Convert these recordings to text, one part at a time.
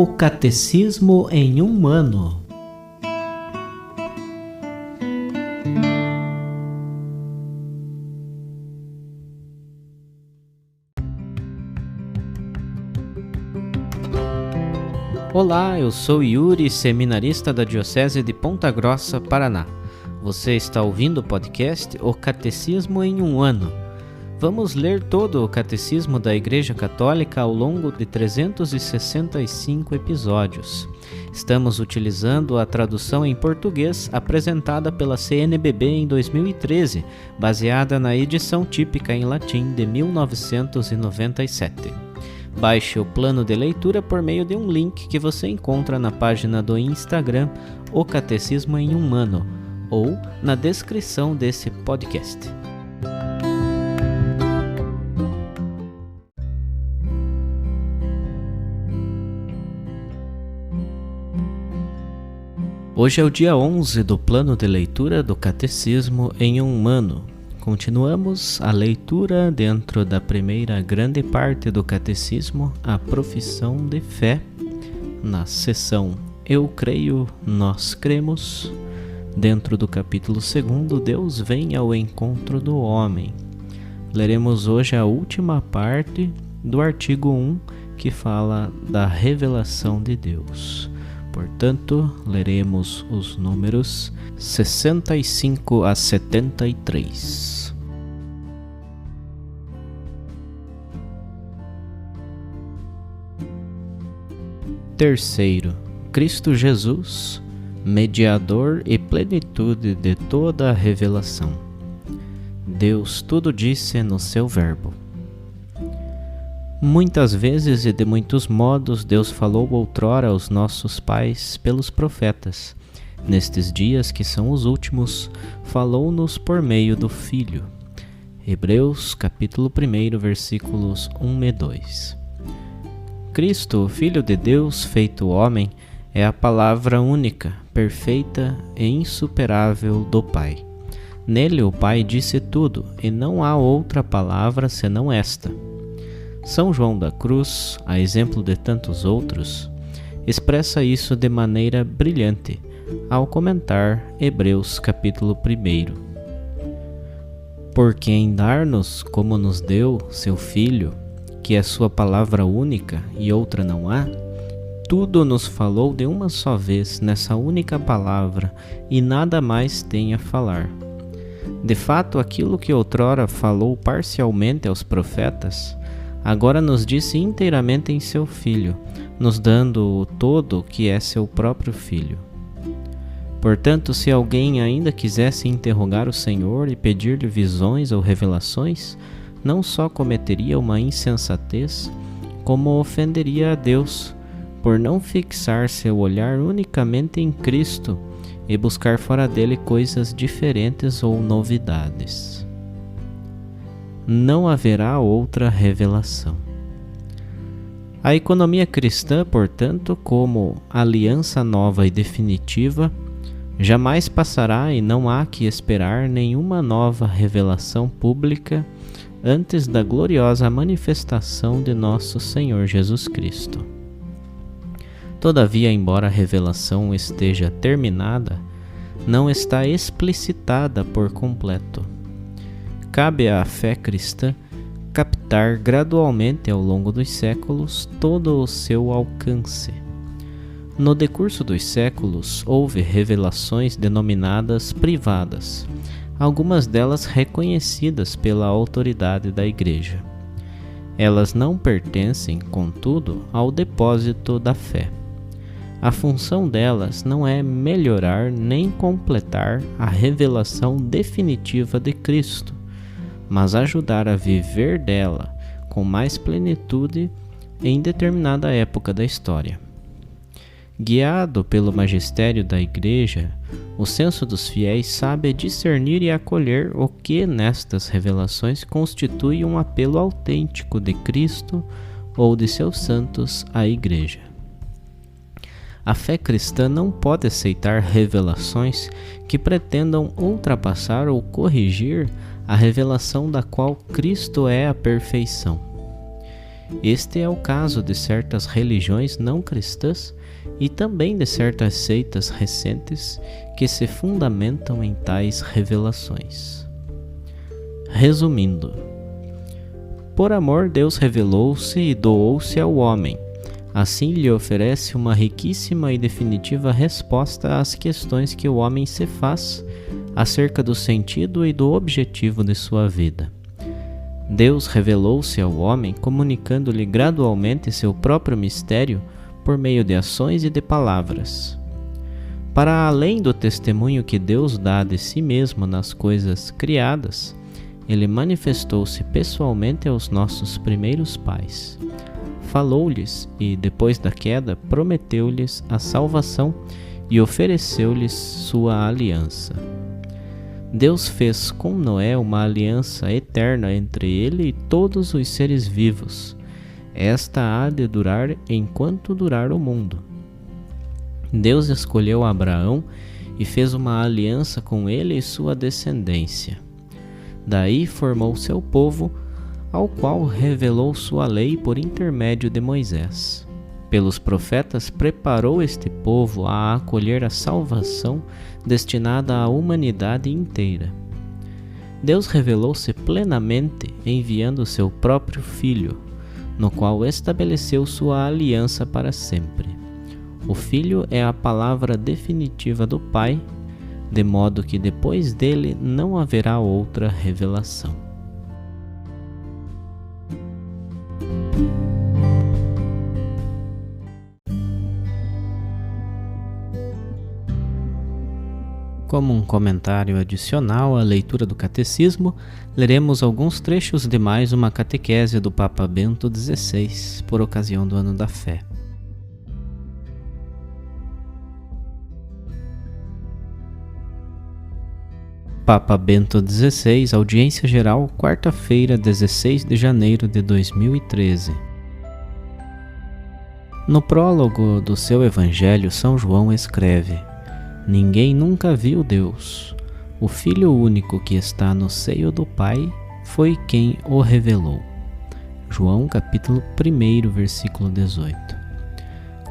O Catecismo em um ano. Olá, eu sou Yuri, seminarista da Diocese de Ponta Grossa, Paraná. Você está ouvindo o podcast O Catecismo em um ano. Vamos ler todo o Catecismo da Igreja Católica ao longo de 365 episódios. Estamos utilizando a tradução em português apresentada pela CNBB em 2013, baseada na edição típica em latim de 1997. Baixe o plano de leitura por meio de um link que você encontra na página do Instagram O Catecismo em um ano ou na descrição desse podcast. Hoje é o dia 11 do plano de leitura do Catecismo em um ano. Continuamos a leitura dentro da primeira grande parte do Catecismo, a profissão de fé, na seção Eu creio, nós cremos. Dentro do capítulo 2, Deus vem ao encontro do homem. Leremos hoje a última parte do artigo 1, que fala da revelação de Deus. Portanto, leremos os números 65 a 73. Terceiro, Cristo Jesus, mediador e plenitude de toda a revelação. Deus tudo disse no seu verbo. Muitas vezes e de muitos modos Deus falou outrora aos nossos pais pelos profetas. Nestes dias que são os últimos, falou-nos por meio do Filho. Hebreus capítulo 1, versículos 1 e 2. Cristo, o Filho de Deus feito homem, é a palavra única, perfeita e insuperável do Pai. Nele o Pai disse tudo, e não há outra palavra senão esta. São João da Cruz, a exemplo de tantos outros, expressa isso de maneira brilhante ao comentar Hebreus capítulo 1. Porque em dar-nos, como nos deu, seu Filho, que é sua palavra única e outra não há, tudo nos falou de uma só vez nessa única palavra e nada mais tem a falar. De fato, aquilo que outrora falou parcialmente aos profetas, agora nos disse inteiramente em seu Filho, nos dando o todo que é seu próprio Filho. Portanto, se alguém ainda quisesse interrogar o Senhor e pedir-lhe visões ou revelações, não só cometeria uma insensatez, como ofenderia a Deus, por não fixar seu olhar unicamente em Cristo e buscar fora dele coisas diferentes ou novidades. Não haverá outra revelação. A economia cristã, portanto, como aliança nova e definitiva, jamais passará e não há que esperar nenhuma nova revelação pública antes da gloriosa manifestação de nosso Senhor Jesus Cristo. Todavia, embora a revelação esteja terminada, não está explicitada por completo. Cabe à fé cristã captar gradualmente ao longo dos séculos todo o seu alcance. No decurso dos séculos, houve revelações denominadas privadas, algumas delas reconhecidas pela autoridade da Igreja. Elas não pertencem, contudo, ao depósito da fé. A função delas não é melhorar nem completar a revelação definitiva de Cristo, mas ajudar a viver dela com mais plenitude em determinada época da história. Guiado pelo magistério da Igreja, o senso dos fiéis sabe discernir e acolher o que nestas revelações constitui um apelo autêntico de Cristo ou de seus santos à Igreja. A fé cristã não pode aceitar revelações que pretendam ultrapassar ou corrigir a revelação da qual Cristo é a perfeição. Este é o caso de certas religiões não cristãs e também de certas seitas recentes que se fundamentam em tais revelações. Resumindo, por amor Deus revelou-se e doou-se ao homem. Assim lhe oferece uma riquíssima e definitiva resposta às questões que o homem se faz acerca do sentido e do objetivo de sua vida. Deus revelou-se ao homem, comunicando-lhe gradualmente seu próprio mistério por meio de ações e de palavras. Para além do testemunho que Deus dá de si mesmo nas coisas criadas, ele manifestou-se pessoalmente aos nossos primeiros pais. Falou-lhes e, depois da queda, prometeu-lhes a salvação e ofereceu-lhes sua aliança. Deus fez com Noé uma aliança eterna entre ele e todos os seres vivos. Esta há de durar enquanto durar o mundo. Deus escolheu Abraão e fez uma aliança com ele e sua descendência. Daí formou seu povo, ao qual revelou sua lei por intermédio de Moisés. Pelos profetas preparou este povo a acolher a salvação destinada à humanidade inteira. Deus revelou-se plenamente enviando seu próprio Filho, no qual estabeleceu sua aliança para sempre. O Filho é a palavra definitiva do Pai, de modo que depois dele não haverá outra revelação. Como um comentário adicional à leitura do Catecismo, leremos alguns trechos de mais uma catequese do Papa Bento XVI, por ocasião do Ano da Fé. Papa Bento XVI, Audiência Geral, quarta-feira, 16 de janeiro de 2013. No prólogo do seu Evangelho, São João escreve: Ninguém nunca viu Deus. O Filho único que está no seio do Pai foi quem o revelou. João capítulo 1, versículo 18.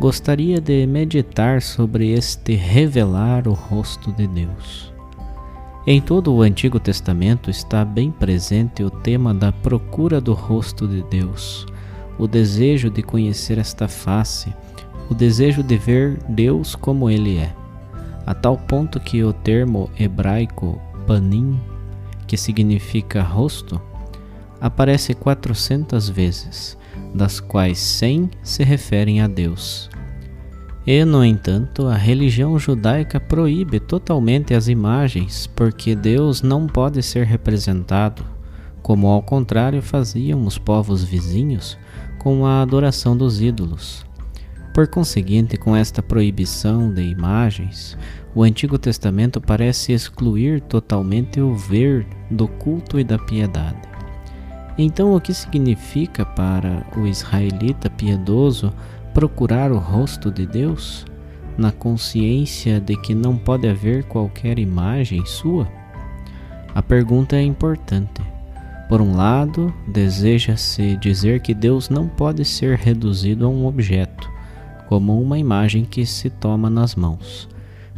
Gostaria de meditar sobre este revelar o rosto de Deus. Em todo o Antigo Testamento está bem presente o tema da procura do rosto de Deus, o desejo de conhecer esta face, o desejo de ver Deus como Ele é. A tal ponto que o termo hebraico panim, que significa rosto, aparece 400 vezes, das quais 100 se referem a Deus. E, no entanto, a religião judaica proíbe totalmente as imagens, porque Deus não pode ser representado, como ao contrário faziam os povos vizinhos com a adoração dos ídolos. Por conseguinte, com esta proibição de imagens, o Antigo Testamento parece excluir totalmente o ver do culto e da piedade. Então, o que significa para o israelita piedoso procurar o rosto de Deus, na consciência de que não pode haver qualquer imagem sua? A pergunta é importante. Por um lado, deseja-se dizer que Deus não pode ser reduzido a um objeto, como uma imagem que se toma nas mãos,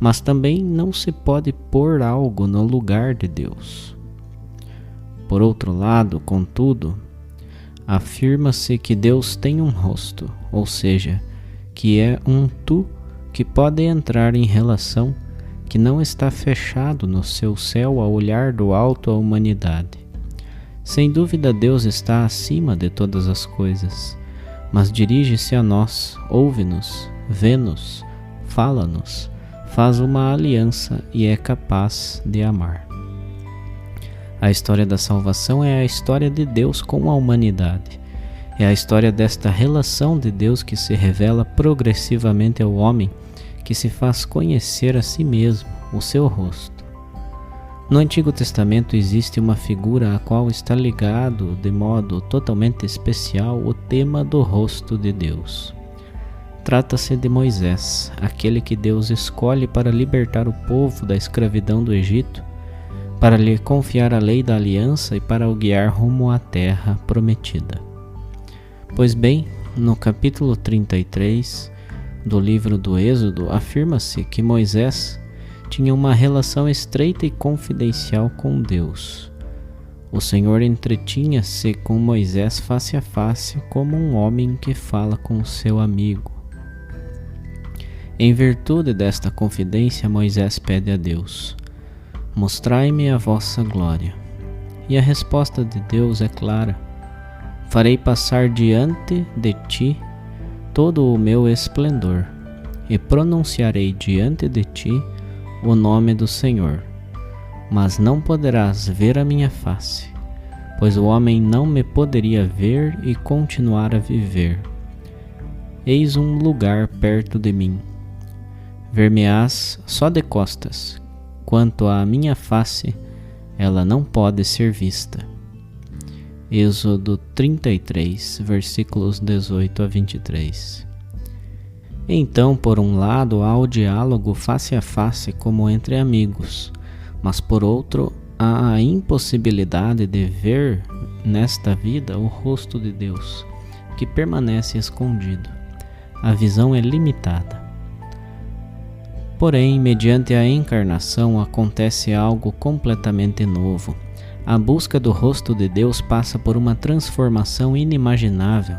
mas também não se pode pôr algo no lugar de Deus. Por outro lado, contudo, afirma-se que Deus tem um rosto, ou seja, que é um tu que pode entrar em relação, que não está fechado no seu céu a olhar do alto a humanidade. Sem dúvida, Deus está acima de todas as coisas, mas dirige-se a nós, ouve-nos, vê-nos, fala-nos, faz uma aliança e é capaz de amar. A história da salvação é a história de Deus com a humanidade. É a história desta relação de Deus que se revela progressivamente ao homem, que se faz conhecer a si mesmo, o seu rosto. No Antigo Testamento existe uma figura a qual está ligado de modo totalmente especial o tema do rosto de Deus. Trata-se de Moisés, aquele que Deus escolhe para libertar o povo da escravidão do Egito, para lhe confiar a lei da aliança e para o guiar rumo à terra prometida. Pois bem, no capítulo 33 do livro do Êxodo, afirma-se que Moisés tinha uma relação estreita e confidencial com Deus. O Senhor entretinha-se com Moisés face a face, como um homem que fala com seu amigo. Em virtude desta confidência, Moisés pede a Deus: mostrai-me a vossa glória. E a resposta de Deus é clara: farei passar diante de ti todo o meu esplendor, e pronunciarei diante de ti o nome do Senhor. Mas não poderás ver a minha face, pois o homem não me poderia ver e continuar a viver. Eis um lugar perto de mim. Ver-me-ás só de costas. Quanto à minha face, ela não pode ser vista. Êxodo 33, versículos 18 a 23. Então, por um lado, há o diálogo face a face como entre amigos, mas por outro, há a impossibilidade de ver nesta vida o rosto de Deus, que permanece escondido. A visão é limitada. Porém, mediante a encarnação acontece algo completamente novo. A busca do rosto de Deus passa por uma transformação inimaginável,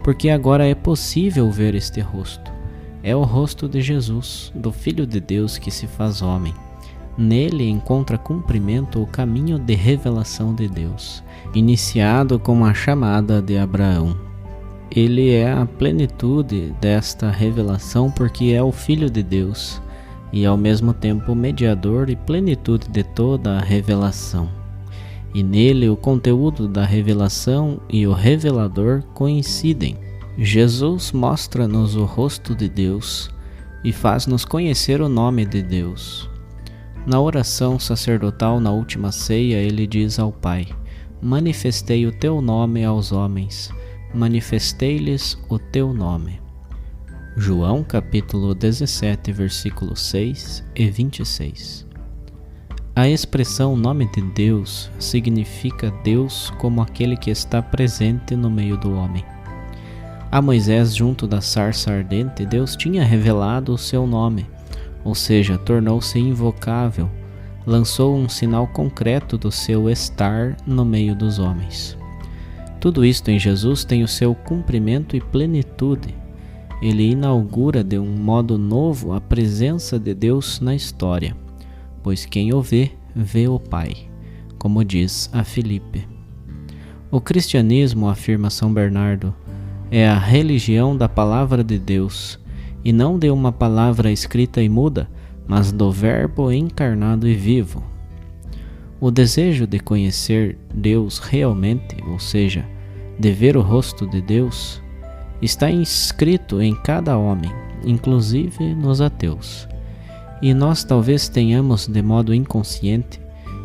porque agora é possível ver este rosto. É o rosto de Jesus, do Filho de Deus que se faz homem. Nele encontra cumprimento o caminho de revelação de Deus, iniciado com a chamada de Abraão. Ele é a plenitude desta revelação porque é o Filho de Deus e ao mesmo tempo mediador e plenitude de toda a revelação. E nele o conteúdo da revelação e o revelador coincidem. Jesus mostra-nos o rosto de Deus e faz-nos conhecer o nome de Deus. Na oração sacerdotal na última ceia, ele diz ao Pai: manifestei o teu nome aos homens, manifestei-lhes o teu nome. João capítulo 17, versículos 6 e 26. A expressão nome de Deus significa Deus como aquele que está presente no meio do homem. A Moisés, junto da sarça ardente, Deus tinha revelado o seu nome, ou seja, tornou-se invocável, lançou um sinal concreto do seu estar no meio dos homens. Tudo isto em Jesus tem o seu cumprimento e plenitude. Ele inaugura de um modo novo a presença de Deus na história, pois quem o vê, vê o Pai, como diz a Filipe. O cristianismo, afirma São Bernardo, é a religião da palavra de Deus, e não de uma palavra escrita e muda, mas do Verbo encarnado e vivo. O desejo de conhecer Deus realmente, ou seja, de ver o rosto de Deus, está inscrito em cada homem, inclusive nos ateus. E nós talvez tenhamos, de modo inconsciente,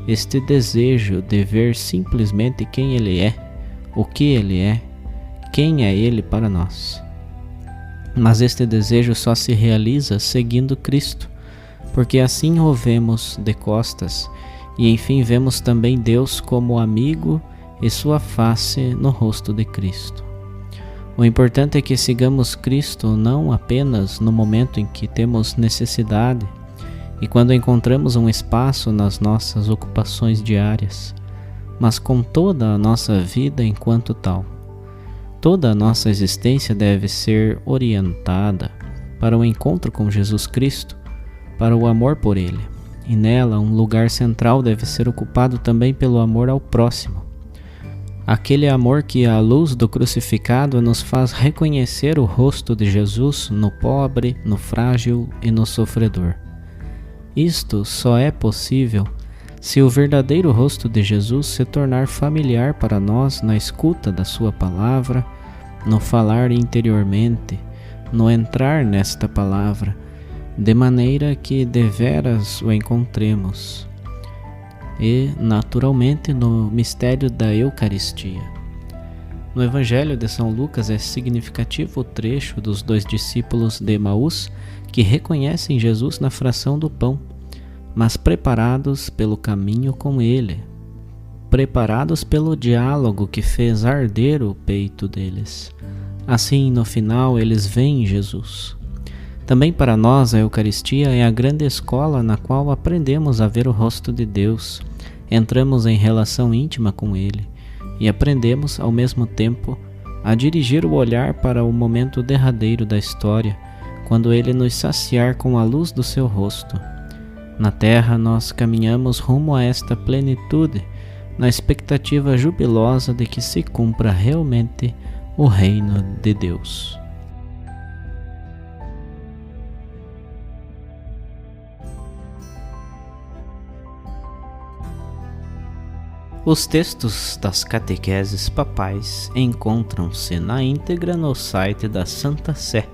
este desejo de ver simplesmente quem Ele é, o que Ele é, quem é Ele para nós. Mas este desejo só se realiza seguindo Cristo, porque assim o vemos de costas, e enfim vemos também Deus como amigo e sua face no rosto de Cristo. O importante é que sigamos Cristo não apenas no momento em que temos necessidade e quando encontramos um espaço nas nossas ocupações diárias, mas com toda a nossa vida enquanto tal. Toda a nossa existência deve ser orientada para o encontro com Jesus Cristo, para o amor por Ele, e nela um lugar central deve ser ocupado também pelo amor ao próximo. Aquele amor que, à luz do crucificado, nos faz reconhecer o rosto de Jesus no pobre, no frágil e no sofredor. Isto só é possível se o verdadeiro rosto de Jesus se tornar familiar para nós na escuta da sua palavra, no falar interiormente, no entrar nesta palavra, de maneira que deveras o encontremos, e, naturalmente, no mistério da Eucaristia. No Evangelho de São Lucas é significativo o trecho dos 2 discípulos de Emaús que reconhecem Jesus na fração do pão, mas preparados pelo caminho com Ele, preparados pelo diálogo que fez arder o peito deles. Assim, no final, eles veem Jesus. Também para nós, a Eucaristia é a grande escola na qual aprendemos a ver o rosto de Deus, entramos em relação íntima com Ele e aprendemos, ao mesmo tempo, a dirigir o olhar para o momento derradeiro da história, quando Ele nos saciar com a luz do seu rosto. Na terra, nós caminhamos rumo a esta plenitude, na expectativa jubilosa de que se cumpra realmente o reino de Deus. Os textos das catequeses papais encontram-se na íntegra no site da Santa Sé,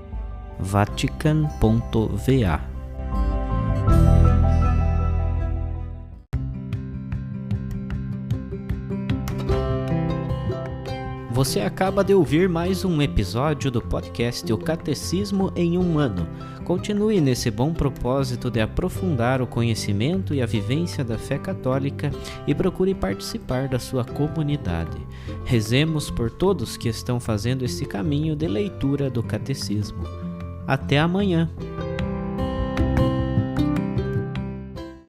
vatican.va. Você acaba de ouvir mais um episódio do podcast O Catecismo em um Ano. Continue nesse bom propósito de aprofundar o conhecimento e a vivência da fé católica e procure participar da sua comunidade. Rezemos por todos que estão fazendo esse caminho de leitura do Catecismo. Até amanhã!